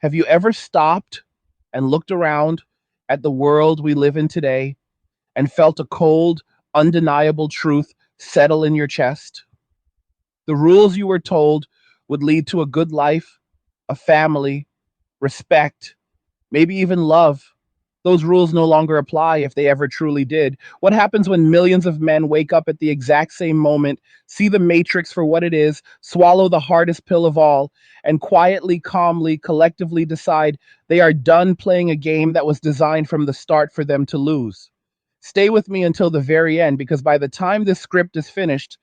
Have you ever stopped and looked around at the world we live in today and felt a cold, undeniable truth settle in your chest? The rules you were told would lead to a good life, a family, respect, maybe even love. Those rules no longer apply if they ever truly did. What happens when millions of men wake up at the exact same moment, see the matrix for what it is, swallow the hardest pill of all, and quietly, calmly, collectively decide they are done playing a game that was designed from the start for them to lose? Stay with me until the very end, because by the time this script is finished,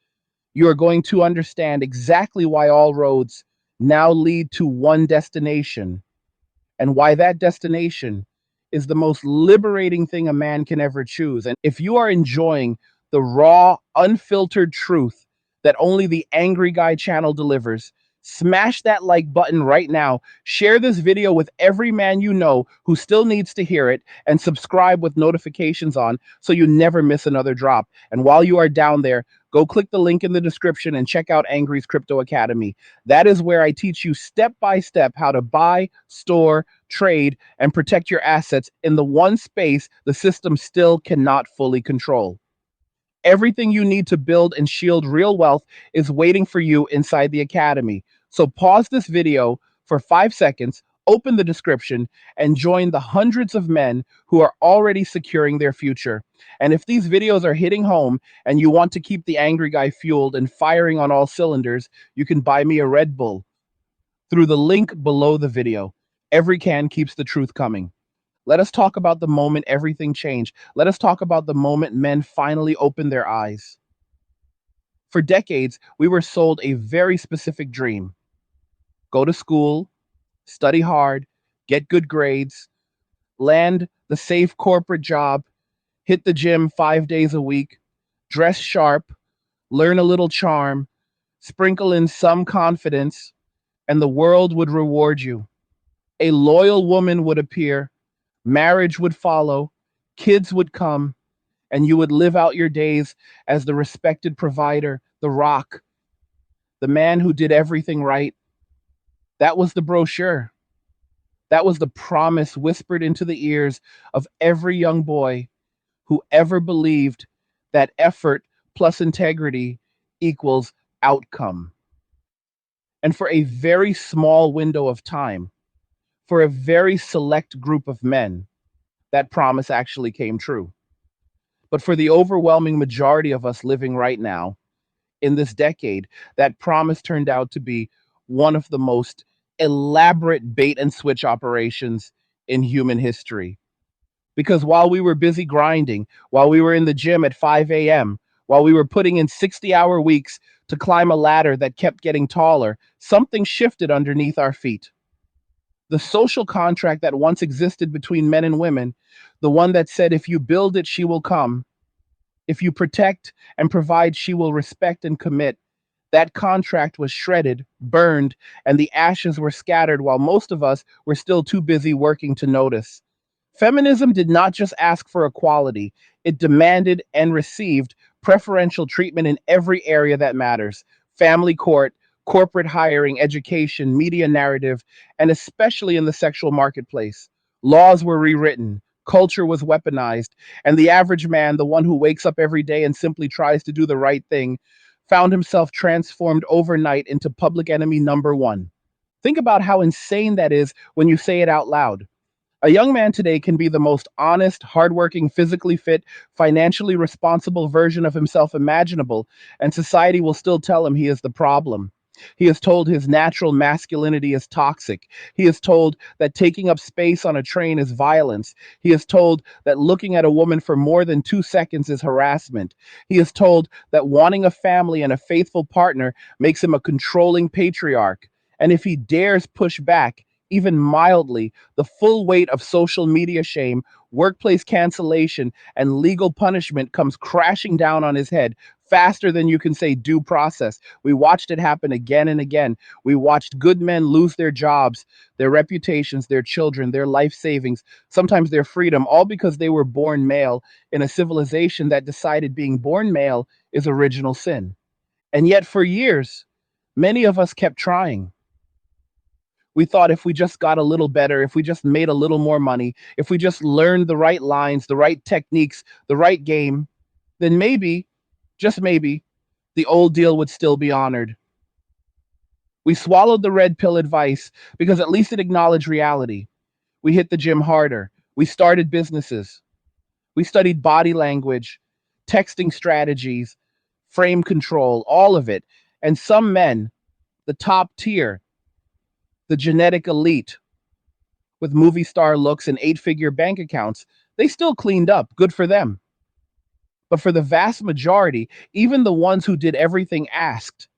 you are going to understand exactly why all roads now lead to one destination, and why that destination is the most liberating thing a man can ever choose. And if you are enjoying the raw, unfiltered truth that only the Angry Guy channel delivers, smash that like button right now. Share this video with every man you know who still needs to hear it, and subscribe with notifications on so you never miss another drop. And while you are down there, go click the link in the description and check out Angry's Crypto Academy. That is where I teach you step by step how to buy, store, trade, and protect your assets in the one space the system still cannot fully control. Everything you need to build and shield real wealth is waiting for you inside the academy. So pause this video for 5 seconds, open the description, and join the hundreds of men who are already securing their future. And if these videos are hitting home and you want to keep the Angry Guy fueled and firing on all cylinders, you can buy me a Red Bull through the link below the video. Every can keeps the truth coming. Let us talk about the moment everything changed. Let us talk about the moment men finally opened their eyes. For decades, we were sold a very specific dream: go to school, study hard, get good grades, land the safe corporate job, hit the gym 5 days a week, dress sharp, learn a little charm, sprinkle in some confidence, and the world would reward you. A loyal woman would appear, marriage would follow, kids would come, and you would live out your days as the respected provider, the rock, the man who did everything right. That was the brochure. That was the promise whispered into the ears of every young boy who ever believed that effort plus integrity equals outcome. And for a very small window of time, for a very select group of men, that promise actually came true. But for the overwhelming majority of us living right now, in this decade, that promise turned out to be one of the most elaborate bait and switch operations in human history. Because while we were busy grinding, while we were in the gym at 5 a.m., while we were putting in 60-hour weeks to climb a ladder that kept getting taller, something shifted underneath our feet. The social contract that once existed between men and women, the one that said, if you build it, she will come. If you protect and provide, she will respect and commit. That contract was shredded, burned, and the ashes were scattered while most of us were still too busy working to notice. Feminism did not just ask for equality, it demanded and received preferential treatment in every area that matters: family court, corporate hiring, education, media narrative, and especially in the sexual marketplace. Laws were rewritten, culture was weaponized, and the average man, the one who wakes up every day and simply tries to do the right thing, found himself transformed overnight into public enemy number one. Think about how insane that is when you say it out loud. A young man today can be the most honest, hardworking, physically fit, financially responsible version of himself imaginable, and society will still tell him he is the problem. He is told his natural masculinity is toxic. He is told that taking up space on a train is violence. He is told that looking at a woman for more than 2 seconds is harassment. He is told that wanting a family and a faithful partner makes him a controlling patriarch. And if he dares push back, even mildly, the full weight of social media shame, workplace cancellation, and legal punishment comes crashing down on his head faster than you can say due process. We watched it happen again and again. We watched good men lose their jobs, their reputations, their children, their life savings, sometimes their freedom, all because they were born male in a civilization that decided being born male is original sin. And yet, for years, many of us kept trying. We thought if we just got a little better, if we just made a little more money, if we just learned the right lines, the right techniques, the right game, then maybe, just maybe, the old deal would still be honored. We swallowed the red pill advice because at least it acknowledged reality. We hit the gym harder. We started businesses. We studied body language, texting strategies, frame control, all of it. And some men, the top tier, the genetic elite, with movie star looks and 8-figure bank accounts, they still cleaned up. Good for them. But for the vast majority, even the ones who did everything asked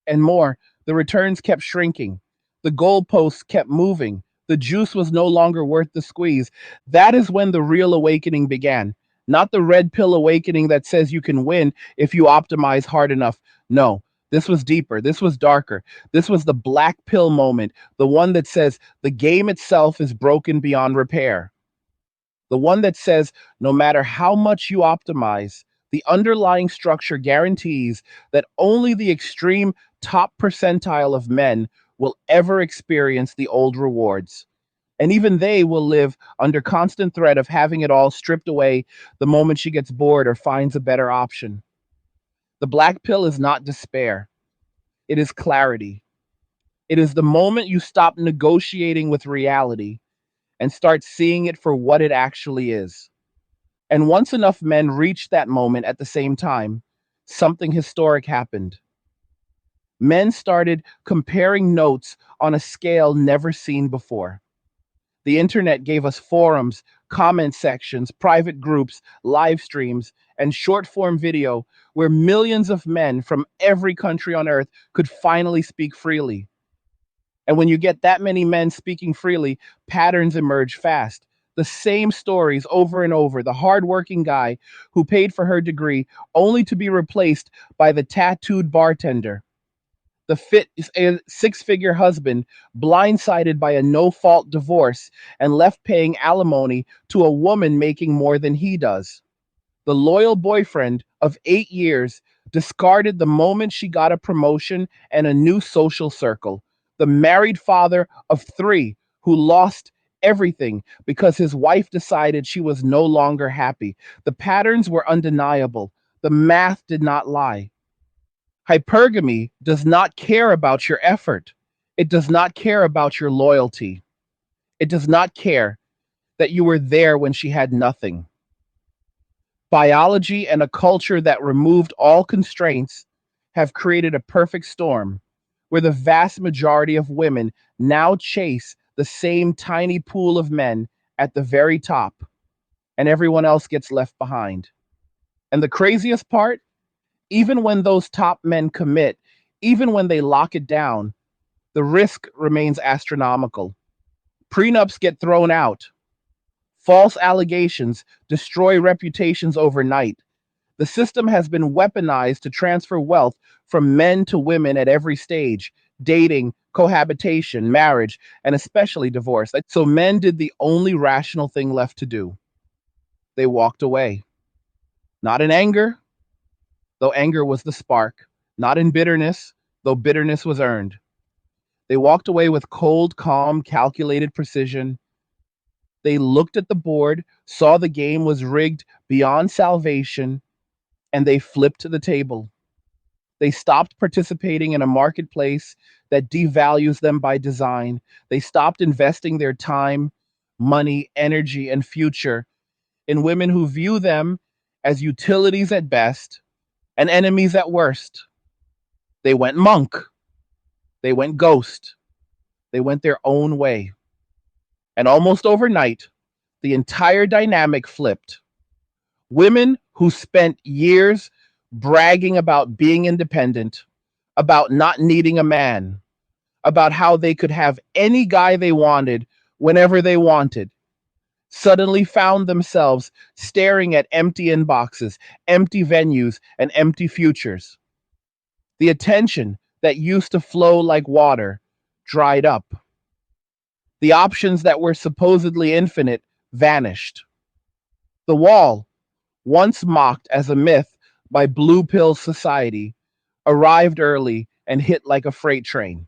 and more, the returns kept shrinking. The goalposts kept moving. The juice was no longer worth the squeeze. That is when the real awakening began. Not the red pill awakening that says you can win if you optimize hard enough. No, this was deeper. This was darker. This was the black pill moment, the one that says the game itself is broken beyond repair. The one that says no matter how much you optimize, the underlying structure guarantees that only the extreme top percentile of men will ever experience the old rewards. And even they will live under constant threat of having it all stripped away the moment she gets bored or finds a better option. The black pill is not despair, it is clarity. It is the moment you stop negotiating with reality and start seeing it for what it actually is. And once enough men reached that moment at the same time, something historic happened. Men started comparing notes on a scale never seen before. The internet gave us forums, comment sections, private groups, live streams, and short form video where millions of men from every country on earth could finally speak freely. And when you get that many men speaking freely, patterns emerge fast. The same stories over and over. The hardworking guy who paid for her degree only to be replaced by the tattooed bartender. The fit 6-figure husband blindsided by a no-fault divorce and left paying alimony to a woman making more than he does. The loyal boyfriend of 8 years discarded the moment she got a promotion and a new social circle. The married father of 3 who lost everything because his wife decided she was no longer happy. The patterns were undeniable. The math did not lie. Hypergamy does not care about your effort. It does not care about your loyalty. It does not care that you were there when she had nothing. Biology and a culture that removed all constraints have created a perfect storm where the vast majority of women now chase the same tiny pool of men at the very top, and everyone else gets left behind. And the craziest part, even when those top men commit, even when they lock it down, the risk remains astronomical. Prenups get thrown out. False allegations destroy reputations overnight. The system has been weaponized to transfer wealth from men to women at every stage: dating, cohabitation, marriage, and especially divorce. So men did the only rational thing left to do. They walked away. Not in anger, though anger was the spark. Not in bitterness, though bitterness was earned. They walked away with cold, calm, calculated precision. They looked at the board, saw the game was rigged beyond salvation, and they flipped the table. They stopped participating in a marketplace that devalues them by design. They stopped investing their time, money, energy, and future in women who view them as utilities at best and enemies at worst. They went monk. They went ghost. They went their own way. And almost overnight, the entire dynamic flipped. Women who spent years bragging about being independent, about not needing a man, about how they could have any guy they wanted whenever they wanted, suddenly found themselves staring at empty inboxes, empty venues, and empty futures. The attention that used to flow like water dried up. The options that were supposedly infinite vanished. The wall, once mocked as a myth by blue pill society, arrived early and hit like a freight train.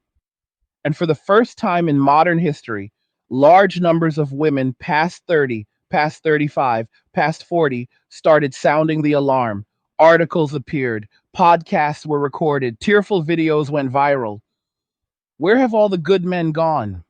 And for the first time in modern history, large numbers of women past 30, past 35, past 40 started sounding the alarm. Articles appeared, podcasts were recorded, tearful videos went viral. Where have all the good men gone?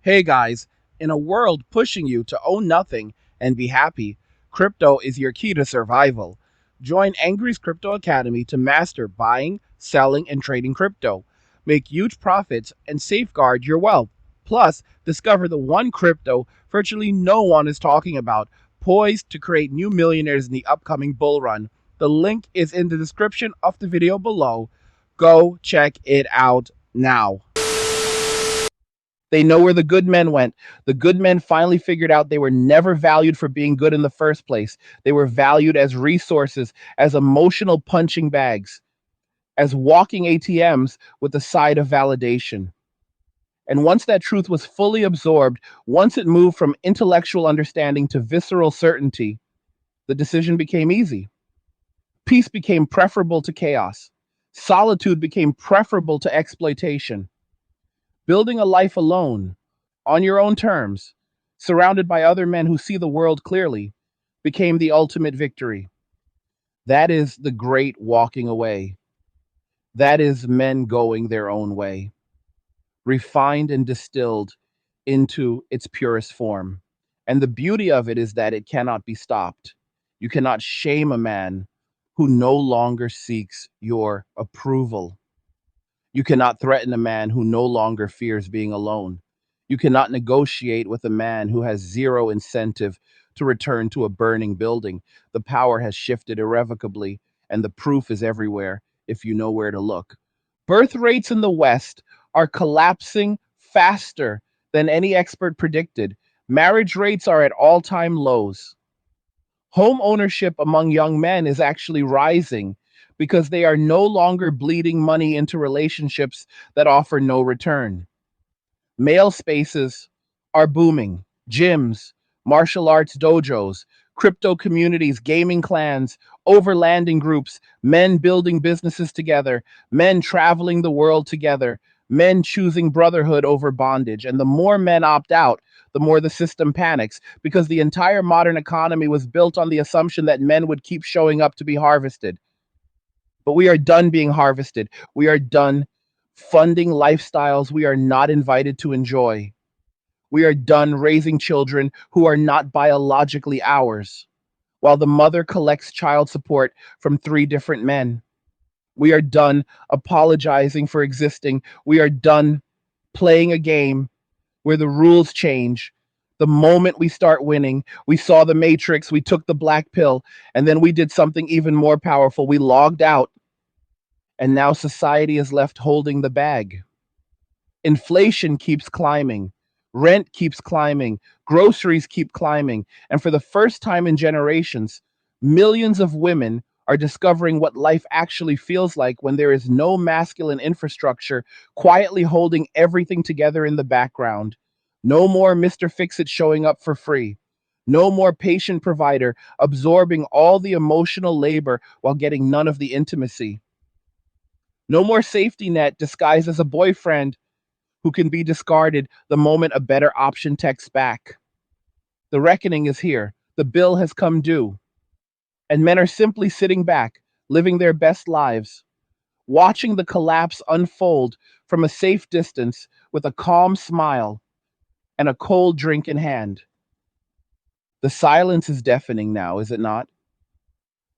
Hey guys, in a world pushing you to own nothing and be happy, crypto is your key to survival. Join Angry's Crypto Academy to master buying, selling, and trading crypto. Make huge profits and safeguard your wealth. Plus, discover the one crypto virtually no one is talking about, poised to create new millionaires in the upcoming bull run. The link is in the description of the video below. Go check it out now. They know where the good men went. The good men finally figured out they were never valued for being good in the first place. They were valued as resources, as emotional punching bags, as walking ATMs with a side of validation. And once that truth was fully absorbed, once it moved from intellectual understanding to visceral certainty, the decision became easy. Peace became preferable to chaos. Solitude became preferable to exploitation. Building a life alone, on your own terms, surrounded by other men who see the world clearly, became the ultimate victory. That is the great walking away. That is men going their own way, refined and distilled into its purest form. And the beauty of it is that it cannot be stopped. You cannot shame a man who no longer seeks your approval. You cannot threaten a man who no longer fears being alone. You cannot negotiate with a man who has zero incentive to return to a burning building. The power has shifted irrevocably, and the proof is everywhere if you know where to look. Birth rates in the West are collapsing faster than any expert predicted. Marriage rates are at all-time lows. Home ownership among young men is actually rising because they are no longer bleeding money into relationships that offer no return. Male spaces are booming. Gyms, martial arts dojos, crypto communities, gaming clans, overlanding groups, men building businesses together, men traveling the world together, men choosing brotherhood over bondage. And the more men opt out, the more the system panics because the entire modern economy was built on the assumption that men would keep showing up to be harvested. But we are done being harvested. We are done funding lifestyles we are not invited to enjoy. We are done raising children who are not biologically ours, while the mother collects child support from three different men. We are done apologizing for existing. We are done playing a game where the rules change. The moment we start winning, we saw the Matrix, we took the black pill, and then we did something even more powerful. We logged out, and now society is left holding the bag. Inflation keeps climbing, rent keeps climbing, groceries keep climbing, and for the first time in generations, millions of women are discovering what life actually feels like when there is no masculine infrastructure quietly holding everything together in the background. No more Mr. Fix-It showing up for free. No more patient provider absorbing all the emotional labor while getting none of the intimacy. No more safety net disguised as a boyfriend who can be discarded the moment a better option texts back. The reckoning is here. The bill has come due. And men are simply sitting back, living their best lives, watching the collapse unfold from a safe distance with a calm smile and a cold drink in hand. The silence is deafening now, is it not?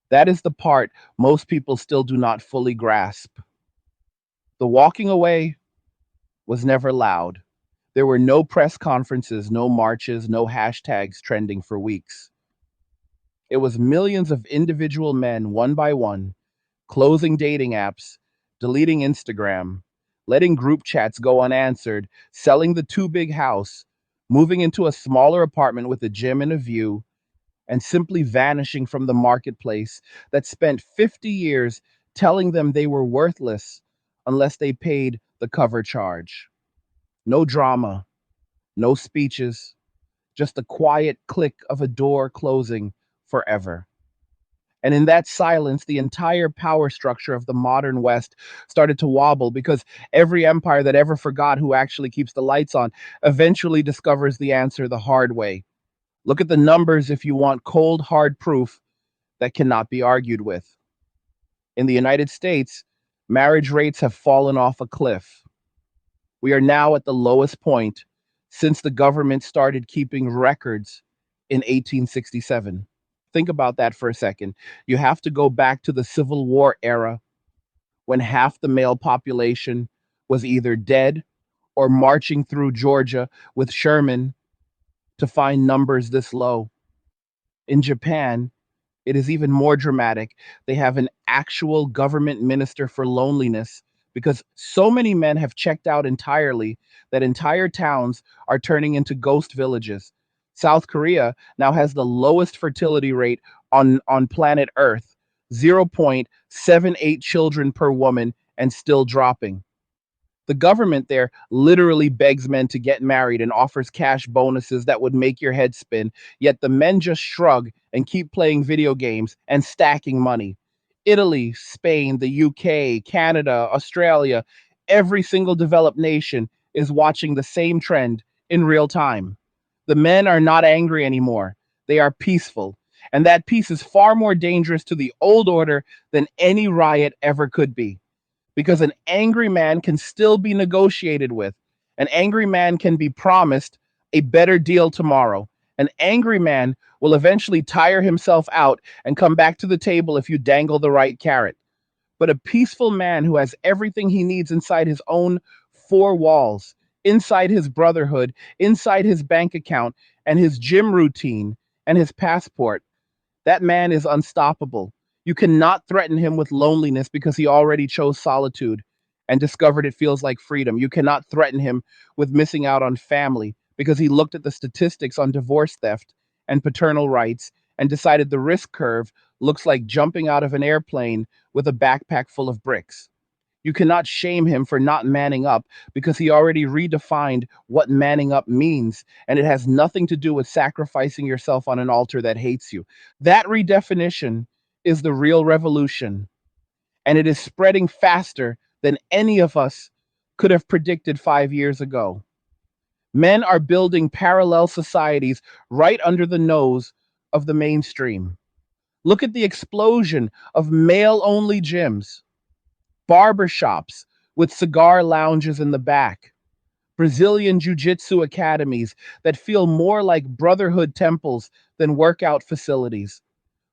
That is the part most people still do not fully grasp. The walking away was never loud. There were no press conferences, no marches, no hashtags trending for weeks. It was millions of individual men, one by one, closing dating apps, deleting Instagram, letting group chats go unanswered, selling the too big house, moving into a smaller apartment with a gym and a view, and simply vanishing from the marketplace that spent 50 years telling them they were worthless unless they paid the cover charge. No drama, no speeches, just the quiet click of a door closing forever. And in that silence, the entire power structure of the modern West started to wobble because every empire that ever forgot who actually keeps the lights on eventually discovers the answer the hard way. Look at the numbers if you want cold, hard proof that cannot be argued with. In the United States, marriage rates have fallen off a cliff. We are now at the lowest point since the government started keeping records in 1867. Think about that for a second. You have to go back to the Civil War era when half the male population was either dead or marching through Georgia with Sherman to find numbers this low. In Japan, it is even more dramatic. They have an actual government minister for loneliness because so many men have checked out entirely that entire towns are turning into ghost villages. South Korea now has the lowest fertility rate on planet Earth, 0.78 children per woman, and still dropping. The government there literally begs men to get married and offers cash bonuses that would make your head spin, yet the men just shrug and keep playing video games and stacking money. Italy, Spain, the UK, Canada, Australia, every single developed nation is watching the same trend in real time. The men are not angry anymore, they are peaceful. And that peace is far more dangerous to the old order than any riot ever could be because an angry man can still be negotiated with. An angry man can be promised a better deal tomorrow. An angry man will eventually tire himself out and come back to the table if you dangle the right carrot. But a peaceful man who has everything he needs inside his own four walls, inside his brotherhood, inside his bank account, and his gym routine, and his passport, that man is unstoppable. You cannot threaten him with loneliness because he already chose solitude and discovered it feels like freedom. You cannot threaten him with missing out on family because he looked at the statistics on divorce theft and paternal rights and decided the risk curve looks like jumping out of an airplane with a backpack full of bricks. You cannot shame him for not manning up because he already redefined what manning up means, and it has nothing to do with sacrificing yourself on an altar that hates you. That redefinition is the real revolution, and it is spreading faster than any of us could have predicted 5 years ago. Men are building parallel societies right under the nose of the mainstream. Look at the explosion of male only gyms, barbershops with cigar lounges in the back, Brazilian jiu jitsu academies that feel more like brotherhood temples than workout facilities.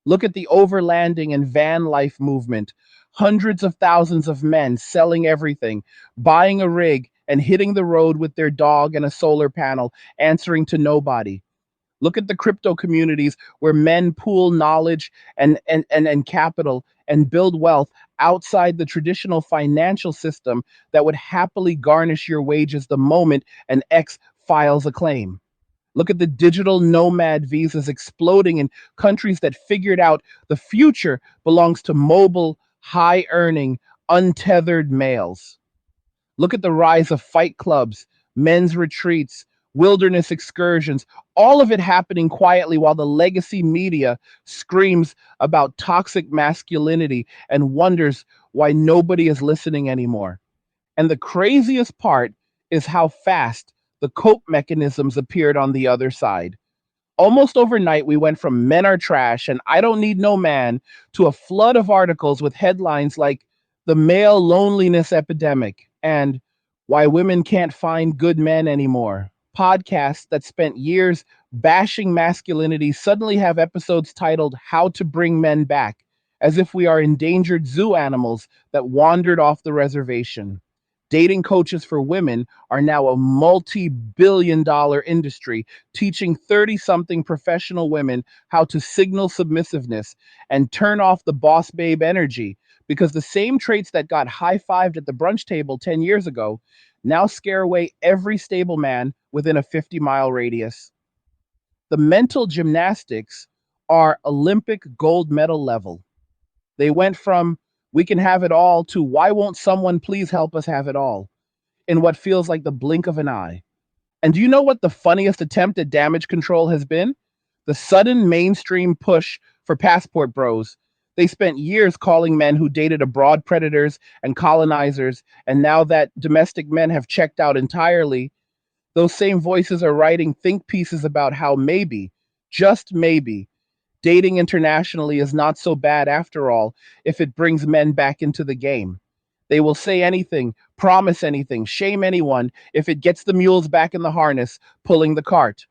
Look at the overlanding and van life movement. Hundreds of thousands of men selling everything, buying a rig, and hitting the road with their dog and a solar panel, answering to nobody. Look at the crypto communities where men pool knowledge and capital and build wealth outside the traditional financial system that would happily garnish your wages the moment an ex files a claim. Look at the digital nomad visas exploding in countries that figured out the future belongs to mobile, high earning, untethered males. Look at the rise of fight clubs, men's retreats, wilderness excursions, all of it happening quietly while the legacy media screams about toxic masculinity and wonders why nobody is listening anymore. And the craziest part is how fast the cope mechanisms appeared on the other side. Almost overnight, we went from men are trash and I don't need no man to a flood of articles with headlines like the male loneliness epidemic and why women can't find good men anymore. Podcasts that spent years bashing masculinity suddenly have episodes titled How to Bring Men Back, as if we are endangered zoo animals that wandered off the reservation. Dating coaches for women are now a multi-billion-dollar industry teaching 30 something professional women how to signal submissiveness and turn off the boss babe energy because the same traits that got high fived at the brunch table 10 years ago now scare away every stable man within a 50-mile radius. The mental gymnastics are Olympic gold medal level. They went from we can have it all to why won't someone please help us have it all in what feels like the blink of an eye. And do you know what the funniest attempt at damage control has been? The sudden mainstream push for passport bros They spent years calling men who dated abroad predators and colonizers, and now that domestic men have checked out entirely, those same voices are writing think pieces about how maybe, just maybe, dating internationally is not so bad after all if it brings men back into the game. They will say anything, promise anything, shame anyone if it gets the mules back in the harness, pulling the cart.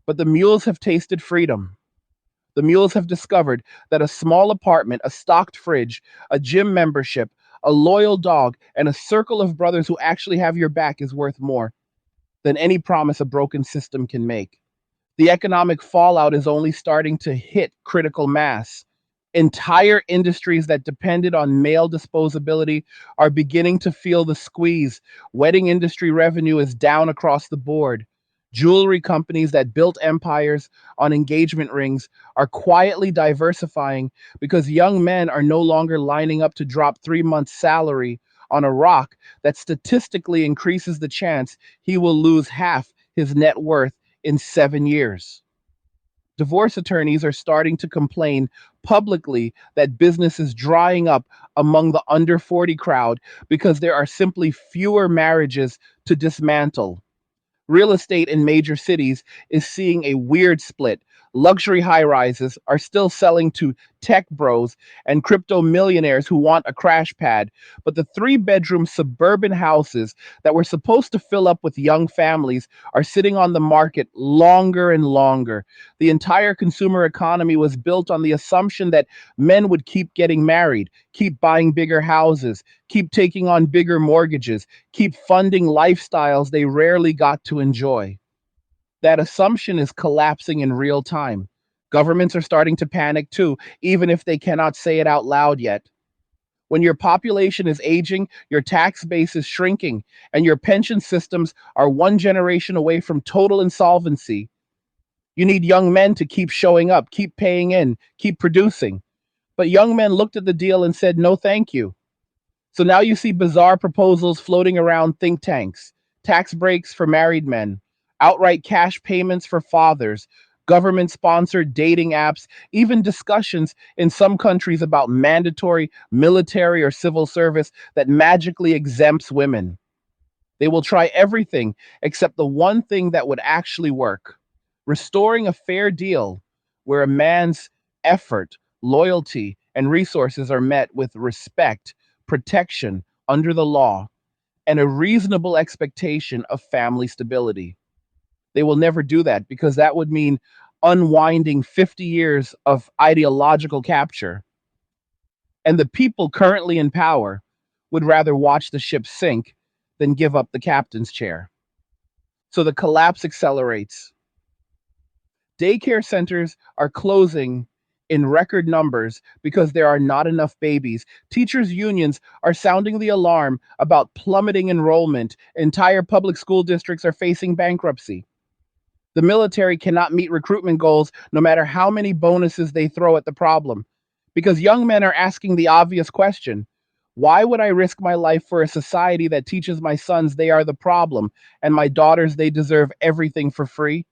But the mules have tasted freedom. The mules have discovered that a small apartment, a stocked fridge, a gym membership, a loyal dog, and a circle of brothers who actually have your back is worth more than any promise a broken system can make. The economic fallout is only starting to hit critical mass. Entire industries that depended on male disposability are beginning to feel the squeeze. Wedding industry revenue is down across the board. Jewelry companies that built empires on engagement rings are quietly diversifying because young men are no longer lining up to drop 3 months' salary on a rock that statistically increases the chance he will lose half his net worth in 7 years. Divorce attorneys are starting to complain publicly that business is drying up among the under 40 crowd because there are simply fewer marriages to dismantle. Real estate in major cities is seeing a weird split. Luxury high rises are still selling to tech bros and crypto millionaires who want a crash pad. But the 3 bedroom suburban houses that were supposed to fill up with young families are sitting on the market longer and longer. The entire consumer economy was built on the assumption that men would keep getting married, keep buying bigger houses, keep taking on bigger mortgages, keep funding lifestyles they rarely got to enjoy. That assumption is collapsing in real time. Governments are starting to panic too, even if they cannot say it out loud yet. When your population is aging, your tax base is shrinking, and your pension systems are one generation away from total insolvency, you need young men to keep showing up, keep paying in, keep producing. But young men looked at the deal and said, no, thank you. So now you see bizarre proposals floating around think tanks, tax breaks for married men, outright cash payments for fathers, government sponsored dating apps, even discussions in some countries about mandatory military or civil service that magically exempts women. They will try everything except the one thing that would actually work: restoring a fair deal where a man's effort, loyalty, and resources are met with respect, protection under the law, and a reasonable expectation of family stability. They will never do that because that would mean unwinding 50 years of ideological capture. And the people currently in power would rather watch the ship sink than give up the captain's chair. So the collapse accelerates. Daycare centers are closing in record numbers because there are not enough babies. Teachers' unions are sounding the alarm about plummeting enrollment. Entire public school districts are facing bankruptcy. The military cannot meet recruitment goals no matter how many bonuses they throw at the problem. Because young men are asking the obvious question: why would I risk my life for a society that teaches my sons they are the problem and my daughters they deserve everything for free?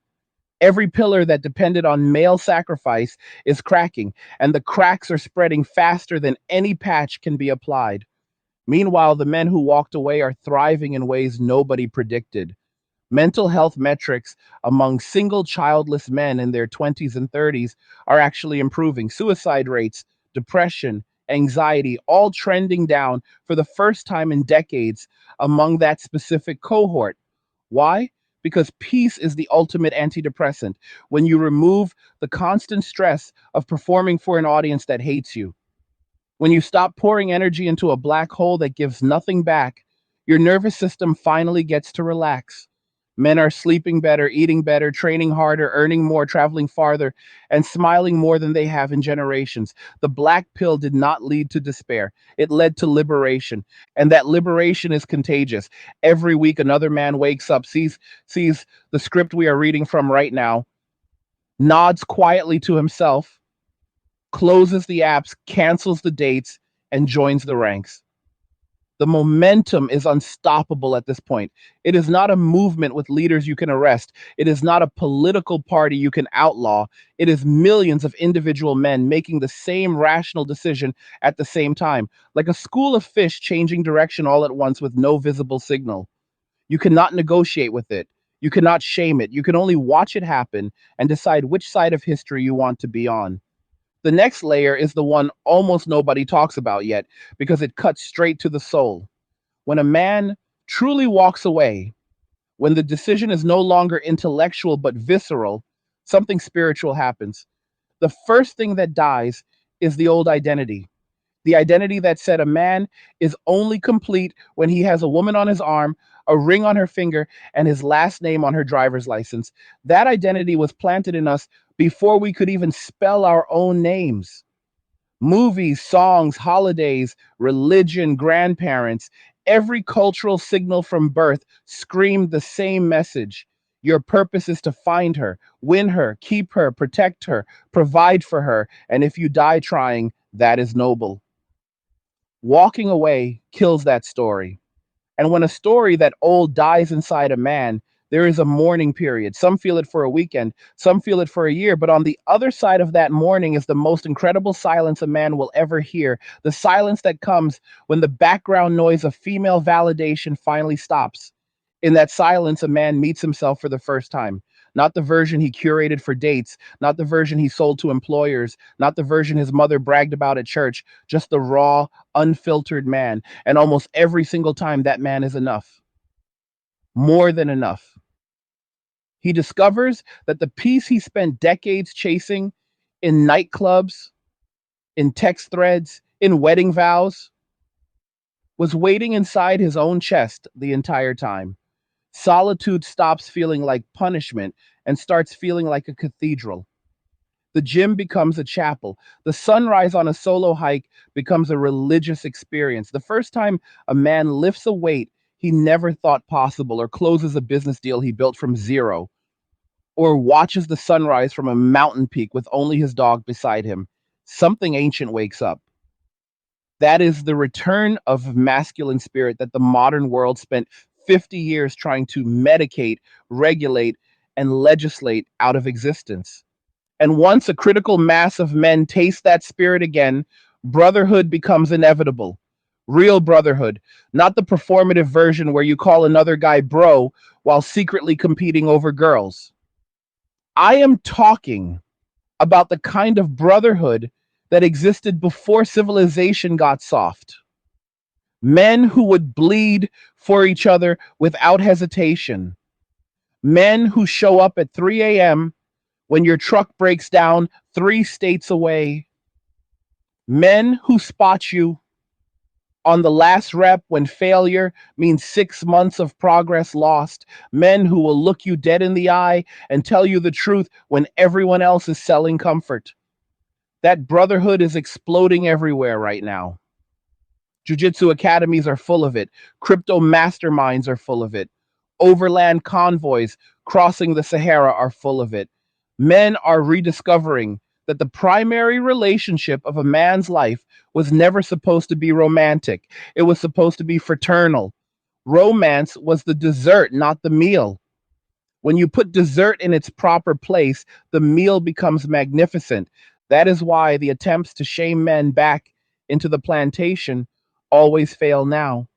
Every pillar that depended on male sacrifice is cracking, and the cracks are spreading faster than any patch can be applied. Meanwhile, the men who walked away are thriving in ways nobody predicted. Mental health metrics among single childless men in their 20s and 30s are actually improving. Suicide rates, depression, anxiety, all trending down for the first time in decades among that specific cohort. Why? Because peace is the ultimate antidepressant. When you remove the constant stress of performing for an audience that hates you, when you stop pouring energy into a black hole that gives nothing back, your nervous system finally gets to relax. Men are sleeping better, eating better, training harder, earning more, traveling farther, and smiling more than they have in generations. The black pill did not lead to despair. It led to liberation. And that liberation is contagious. Every week another man wakes up, sees the script we are reading from right now, nods quietly to himself, closes the apps, cancels the dates, and joins the ranks. The momentum is unstoppable at this point. It is not a movement with leaders you can arrest. It is not a political party you can outlaw. It is millions of individual men making the same rational decision at the same time, like a school of fish changing direction all at once with no visible signal. You cannot negotiate with it. You cannot shame it. You can only watch it happen and decide which side of history you want to be on. The next layer is the one almost nobody talks about yet because it cuts straight to the soul. When a man truly walks away, when the decision is no longer intellectual but visceral, something spiritual happens. The first thing that dies is the old identity. The identity that said a man is only complete when he has a woman on his arm, a ring on her finger, and his last name on her driver's license. That identity was planted in us before we could even spell our own names. Movies, songs, holidays, religion, grandparents, every cultural signal from birth screamed the same message. Your purpose is to find her, win her, keep her, protect her, provide for her, and if you die trying, that is noble. Walking away kills that story. And when a story that old dies inside a man, there is a mourning period. Some feel it for a weekend, some feel it for a year. But on the other side of that mourning is the most incredible silence a man will ever hear. The silence that comes when the background noise of female validation finally stops. In that silence, a man meets himself for the first time. Not the version he curated for dates, not the version he sold to employers, not the version his mother bragged about at church, just the raw, unfiltered man. And almost every single time, that man is enough, more than enough. He discovers that the peace he spent decades chasing in nightclubs, in text threads, in wedding vows, was waiting inside his own chest the entire time. Solitude stops feeling like punishment and starts feeling like a cathedral. The gym becomes a chapel. The sunrise on a solo hike becomes a religious experience. The first time a man lifts a weight he never thought possible, or closes a business deal he built from zero, or watches the sunrise from a mountain peak with only his dog beside him, something ancient wakes up. That is the return of masculine spirit that the modern world spent 50 years trying to medicate, regulate, and legislate out of existence. And once a critical mass of men taste that spirit again, brotherhood becomes inevitable. Real brotherhood, not the performative version where you call another guy bro while secretly competing over girls. I am talking about the kind of brotherhood that existed before civilization got soft. Men who would bleed for each other without hesitation. Men who show up at 3 a.m. when your truck breaks down 3 states away. Men who spot you on the last rep when failure means 6 months of progress lost. Men who will look you dead in the eye and tell you the truth when everyone else is selling comfort. That brotherhood is exploding everywhere right now. Jiu-jitsu academies are full of it. Crypto masterminds are full of it. Overland convoys crossing the Sahara are full of it. Men are rediscovering that the primary relationship of a man's life was never supposed to be romantic. It was supposed to be fraternal. Romance was the dessert, not the meal. When you put dessert in its proper place, the meal becomes magnificent. That is why the attempts to shame men back into the plantation always fail now.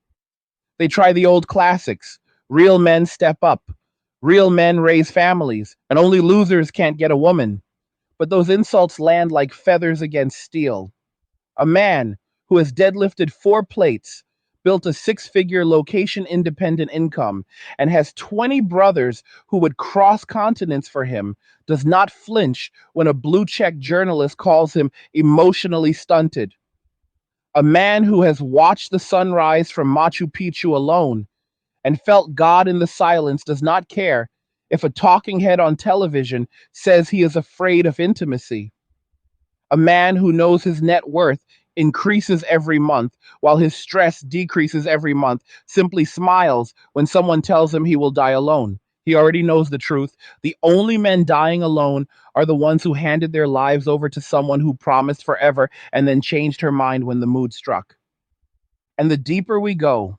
They try the old classics. Real men step up. Real men raise families, and only losers can't get a woman. But those insults land like feathers against steel. A man who has deadlifted 4 plates, built a 6 figure location independent income, and has 20 brothers who would cross continents for him does not flinch when a blue check journalist calls him emotionally stunted. A man who has watched the sunrise from Machu Picchu alone and felt God in the silence does not care if a talking head on television says he is afraid of intimacy. A man who knows his net worth increases every month while his stress decreases every month simply smiles when someone tells him he will die alone. He already knows the truth. The only men dying alone are the ones who handed their lives over to someone who promised forever and then changed her mind when the mood struck. And the deeper we go,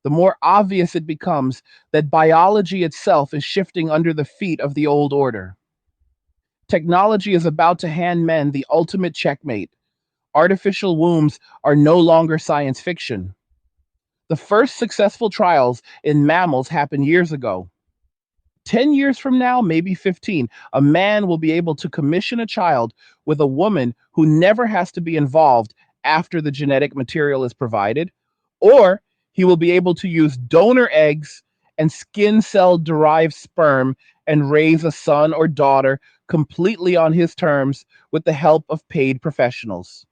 the more obvious it becomes that biology itself is shifting under the feet of the old order. Technology is about to hand men the ultimate checkmate. Artificial wombs are no longer science fiction. The first successful trials in mammals happened years ago. 10 years from now, maybe 15, a man will be able to commission a child with a woman who never has to be involved after the genetic material is provided, or he will be able to use donor eggs and skin cell derived sperm and raise a son or daughter completely on his terms with the help of paid professionals.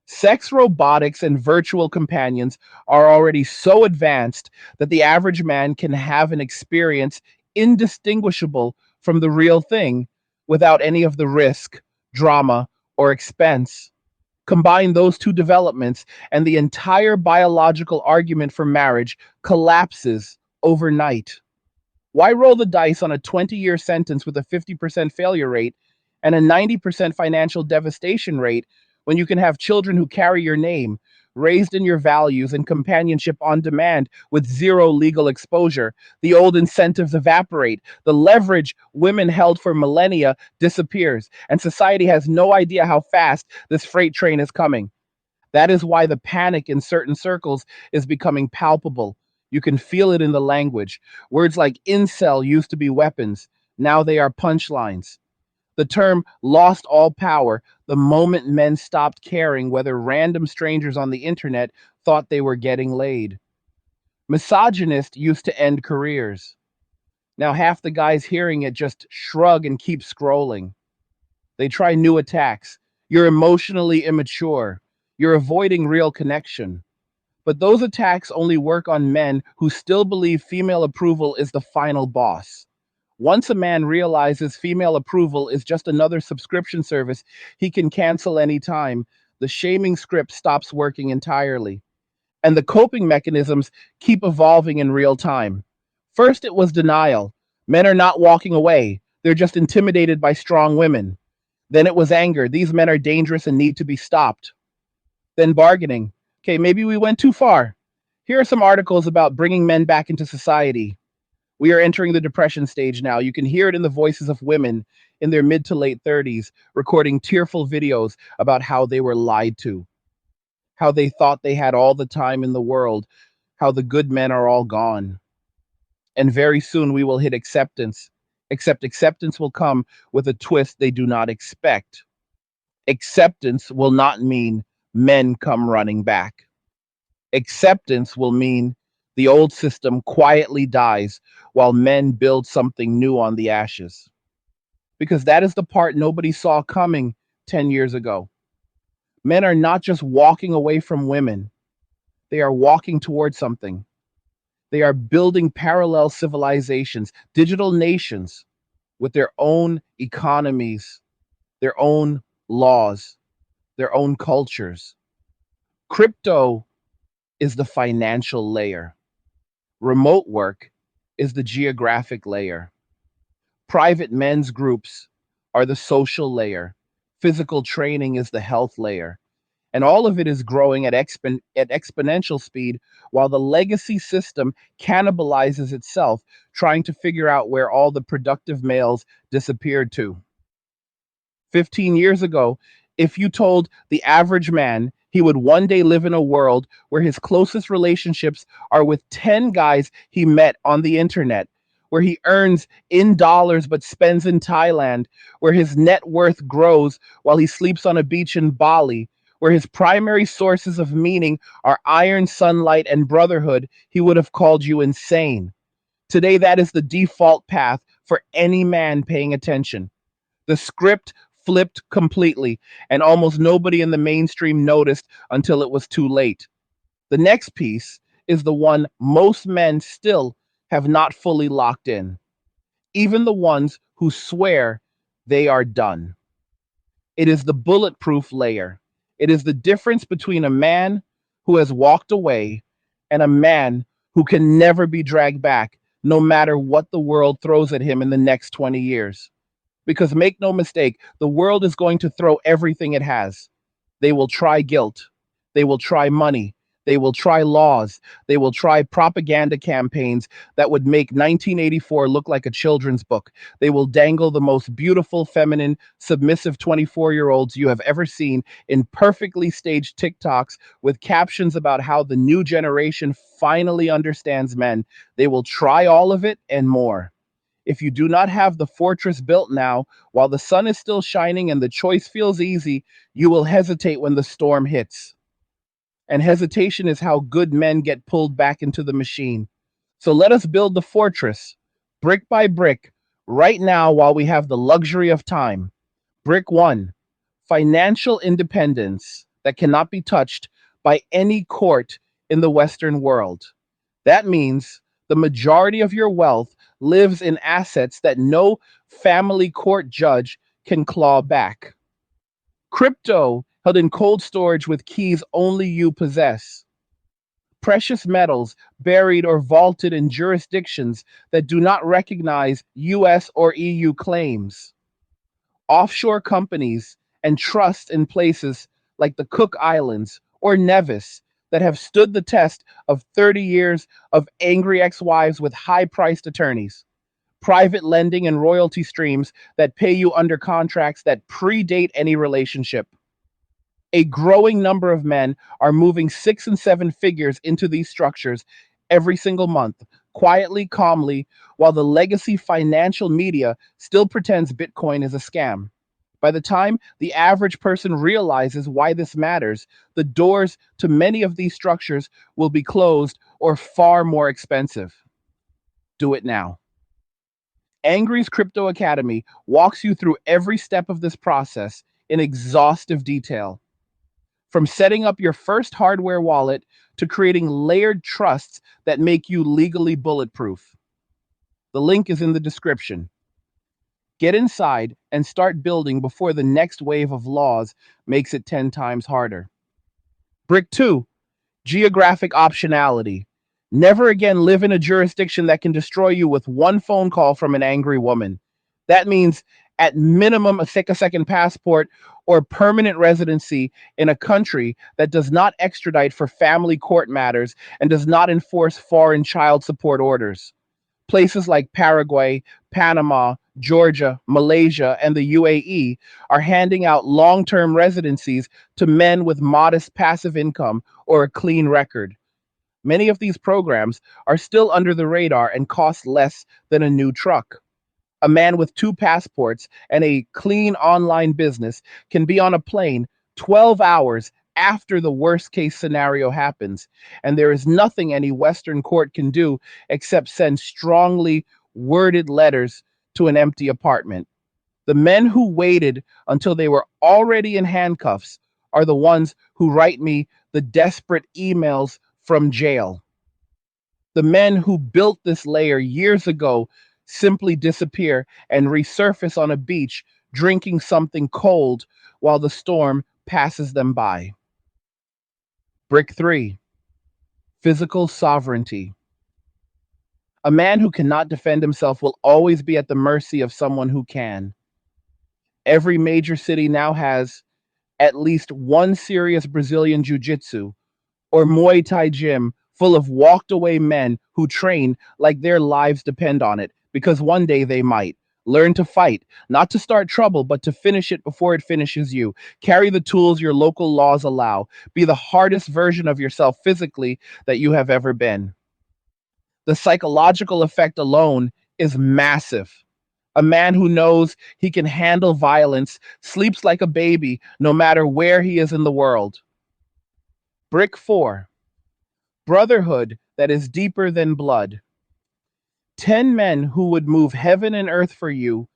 Sex robotics and virtual companions are already so advanced that the average man can have an experience indistinguishable from the real thing without any of the risk, drama, or expense. Combine those two developments, and the entire biological argument for marriage collapses overnight. Why roll the dice on a 20-year sentence with a 50% failure rate and a 90% financial devastation rate when you can have children who carry your name, raised in your values, and companionship on demand with zero legal exposure? The old incentives evaporate. The leverage women held for millennia disappears, and society has no idea how fast this freight train is coming. That is why the panic in certain circles is becoming palpable. You can feel it in the language. Words like incel used to be weapons. Now they are punchlines. The term lost all power the moment men stopped caring whether random strangers on the internet thought they were getting laid. Misogynist used to end careers. Now half the guys hearing it just shrug and keep scrolling. They try new attacks. You're emotionally immature. You're avoiding real connection. But those attacks only work on men who still believe female approval is the final boss. Once a man realizes female approval is just another subscription service he can cancel anytime, the shaming script stops working entirely. And the coping mechanisms keep evolving in real time. First, it was denial. Men are not walking away, they're just intimidated by strong women. Then it was anger. These men are dangerous and need to be stopped. Then bargaining. Okay, maybe we went too far. Here are some articles about bringing men back into society. We are entering the depression stage now. You can hear it in the voices of women in their mid to late 30s recording tearful videos about how they were lied to, how they thought they had all the time in the world, how the good men are all gone. And very soon we will hit acceptance, except acceptance will come with a twist they do not expect. Acceptance will not mean men come running back. Acceptance will mean the old system quietly dies while men build something new on the ashes. Because that is the part nobody saw coming 10 years ago. Men are not just walking away from women, they are walking towards something. They are building parallel civilizations, digital nations with their own economies, their own laws, their own cultures. Crypto is the financial layer. Remote work is the geographic layer. Private men's groups are the social layer. Physical training is the health layer. And all of it is growing at exponential speed while the legacy system cannibalizes itself, trying to figure out where all the productive males disappeared to. 15 years ago, if you told the average man he would one day live in a world where his closest relationships are with 10 guys he met on the internet, where he earns in dollars but spends in Thailand, where his net worth grows while he sleeps on a beach in Bali, where his primary sources of meaning are iron, sunlight, and brotherhood, he would have called you insane. Today, that is the default path for any man paying attention. The script flipped completely, and almost nobody in the mainstream noticed until it was too late. The next piece is the one most men still have not fully locked in, even the ones who swear they are done. It is the bulletproof layer. It is the difference between a man who has walked away and a man who can never be dragged back, no matter what the world throws at him in the next 20 years. Because make no mistake, the world is going to throw everything it has. They will try guilt. They will try money. They will try laws. They will try propaganda campaigns that would make 1984 look like a children's book. They will dangle the most beautiful, feminine, submissive 24-year-olds you have ever seen in perfectly staged TikToks with captions about how the new generation finally understands men. They will try all of it and more. If you do not have the fortress built now, while the sun is still shining and the choice feels easy, you will hesitate when the storm hits. And hesitation is how good men get pulled back into the machine. So let us build the fortress, brick by brick, right now while we have the luxury of time. Brick one, financial independence that cannot be touched by any court in the Western world. That means the majority of your wealth lives in assets that no family court judge can claw back. Crypto held in cold storage with keys only you possess. Precious metals buried or vaulted in jurisdictions that do not recognize US or EU claims. Offshore companies and trusts in places like the Cook Islands or Nevis that have stood the test of 30 years of angry ex wives with high priced attorneys. Private lending and royalty streams that pay you under contracts that predate any relationship. A growing number of men are moving 6 and 7 figures into these structures every single month, quietly, calmly, while the legacy financial media still pretends Bitcoin is a scam. By the time the average person realizes why this matters, the doors to many of these structures will be closed or far more expensive. Do it now. Angry's Crypto Academy walks you through every step of this process in exhaustive detail. From setting up your first hardware wallet to creating layered trusts that make you legally bulletproof. The link is in the description. Get inside and start building before the next wave of laws makes it 10 times harder. Brick 2, geographic optionality. Never again live in a jurisdiction that can destroy you with one phone call from an angry woman. That means, at minimum, a second passport or permanent residency in a country that does not extradite for family court matters and does not enforce foreign child support orders. Places like Paraguay, Panama, Georgia, Malaysia, and the UAE are handing out long term residencies to men with modest passive income or a clean record. Many of these programs are still under the radar and cost less than a new truck. A man with 2 passports and a clean online business can be on a plane 12 hours after the worst case scenario happens, and there is nothing any Western court can do except send strongly worded letters to an empty apartment. The men who waited until they were already in handcuffs are the ones who write me the desperate emails from jail. The men who built this layer years ago simply disappear and resurface on a beach drinking something cold while the storm passes them by. Brick 3, physical sovereignty. A man who cannot defend himself will always be at the mercy of someone who can. Every major city now has at least one serious Brazilian Jiu Jitsu or Muay Thai gym full of walked away men who train like their lives depend on it, because one day they might. Learn to fight, not to start trouble, but to finish it before it finishes you. Carry the tools your local laws allow. Be the hardest version of yourself physically that you have ever been. The psychological effect alone is massive. A man who knows he can handle violence sleeps like a baby no matter where he is in the world. Brick 4, brotherhood that is deeper than blood. 10 men who would move heaven and earth for you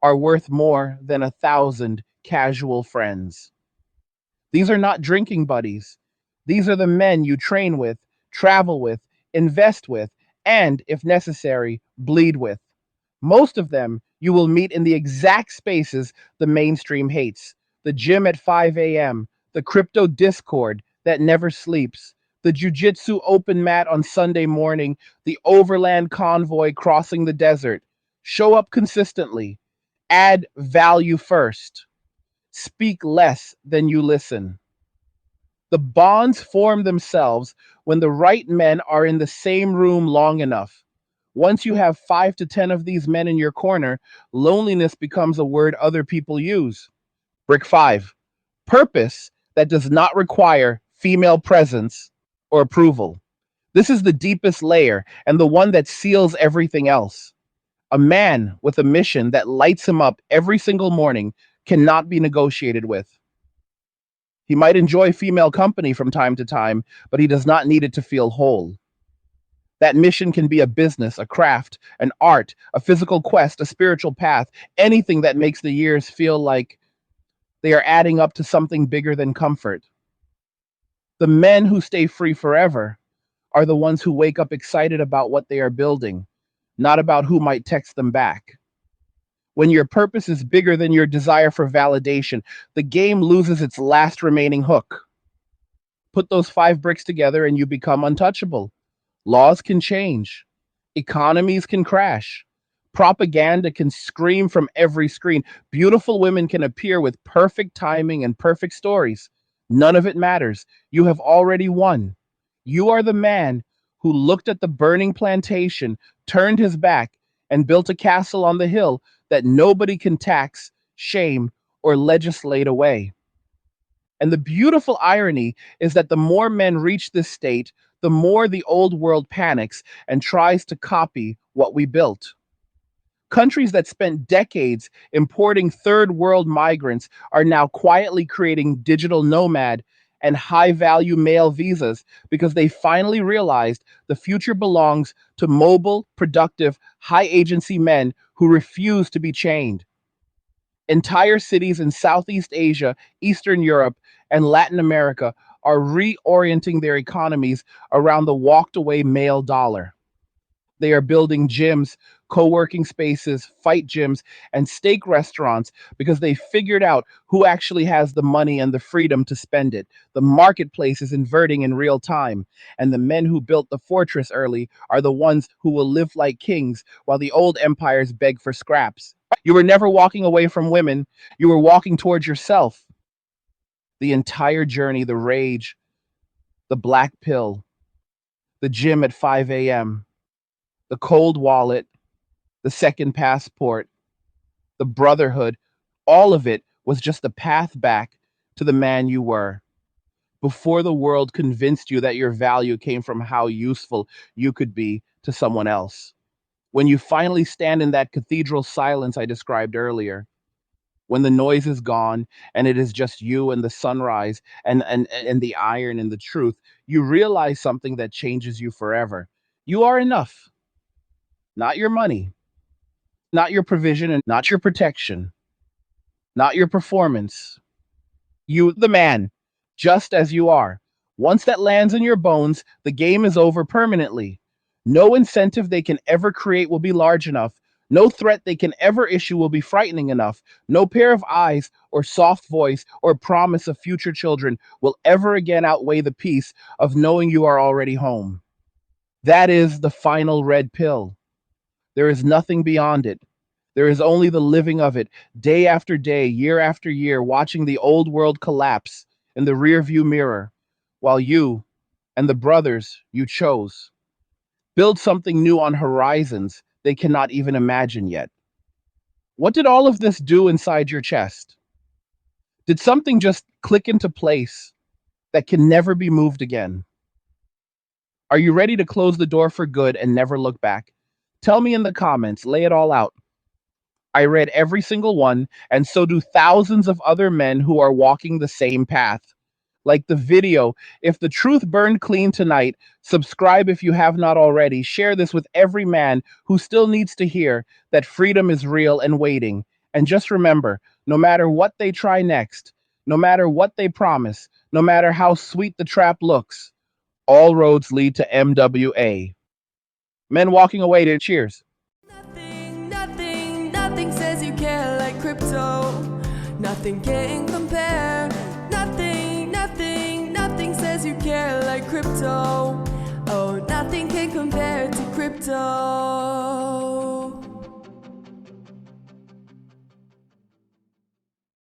are worth more than 1,000 casual friends. These are not drinking buddies. These are the men you train with, travel with, invest with, and, if necessary, bleed with. Most of them you will meet in the exact spaces the mainstream hates: the gym at 5 a.m., the crypto Discord that never sleeps, the jujitsu open mat on Sunday morning, the overland convoy crossing the desert. Show up consistently. Add value first. Speak less than you listen. The bonds form themselves when the right men are in the same room long enough. Once you have 5 to 10 of these men in your corner, loneliness becomes a word other people use. Brick 5. Purpose that does not require female presence or approval. This is the deepest layer and the one that seals everything else. A man with a mission that lights him up every single morning cannot be negotiated with. He might enjoy female company from time to time, but he does not need it to feel whole. That mission can be a business, a craft, an art, a physical quest, a spiritual path, anything that makes the years feel like they are adding up to something bigger than comfort. The men who stay free forever are the ones who wake up excited about what they are building, not about who might text them back. When your purpose is bigger than your desire for validation, the game loses its last remaining hook. Put those 5 bricks together and you become untouchable. Laws can change. Economies can crash. Propaganda can scream from every screen. Beautiful women can appear with perfect timing and perfect stories. None of it matters. You have already won. You are the man who looked at the burning plantation, turned his back, and built a castle on the hill that nobody can tax, shame, or legislate away. And the beautiful irony is that the more men reach this state, the more the old world panics and tries to copy what we built. Countries that spent decades importing third world migrants are now quietly creating digital nomad and high value male visas because they finally realized the future belongs to mobile, productive, high agency men who refuse to be chained. Entire cities in Southeast Asia, Eastern Europe, and Latin America are reorienting their economies around the walked away male dollar. They are building gyms, co working spaces, fight gyms, and steak restaurants because they figured out who actually has the money and the freedom to spend it. The marketplace is inverting in real time, and the men who built the fortress early are the ones who will live like kings while the old empires beg for scraps. You were never walking away from women, you were walking towards yourself. The entire journey, the rage, the black pill, the gym at 5 a.m., the cold wallet, the second passport, the brotherhood, all of it was just the path back to the man you were before the world convinced you that your value came from how useful you could be to someone else. When you finally stand in that cathedral silence I described earlier, when the noise is gone and it is just you and the sunrise and the iron and the truth, you realize something that changes you forever. You are enough. Not your money, not your provision, and not your protection, not your performance. You, the man, just as you are. Once that lands in your bones, the game is over permanently. No incentive they can ever create will be large enough. No threat they can ever issue will be frightening enough. No pair of eyes or soft voice or promise of future children will ever again outweigh the peace of knowing you are already home. That is the final red pill. There is nothing beyond it. There is only the living of it, day after day, year after year, watching the old world collapse in the rearview mirror, while you and the brothers you chose build something new on horizons they cannot even imagine yet. What did all of this do inside your chest? Did something just click into place that can never be moved again? Are you ready to close the door for good and never look back? Tell me in the comments, lay it all out. I read every single one, and so do thousands of other men who are walking the same path. Like the video, if the truth burned clean tonight, subscribe if you have not already. Share this with every man who still needs to hear that freedom is real and waiting. And just remember, no matter what they try next, no matter what they promise, no matter how sweet the trap looks, all roads lead to MWA. Men walking away to cheers. Nothing says you care like crypto. Nothing can compare. Nothing says you care like crypto.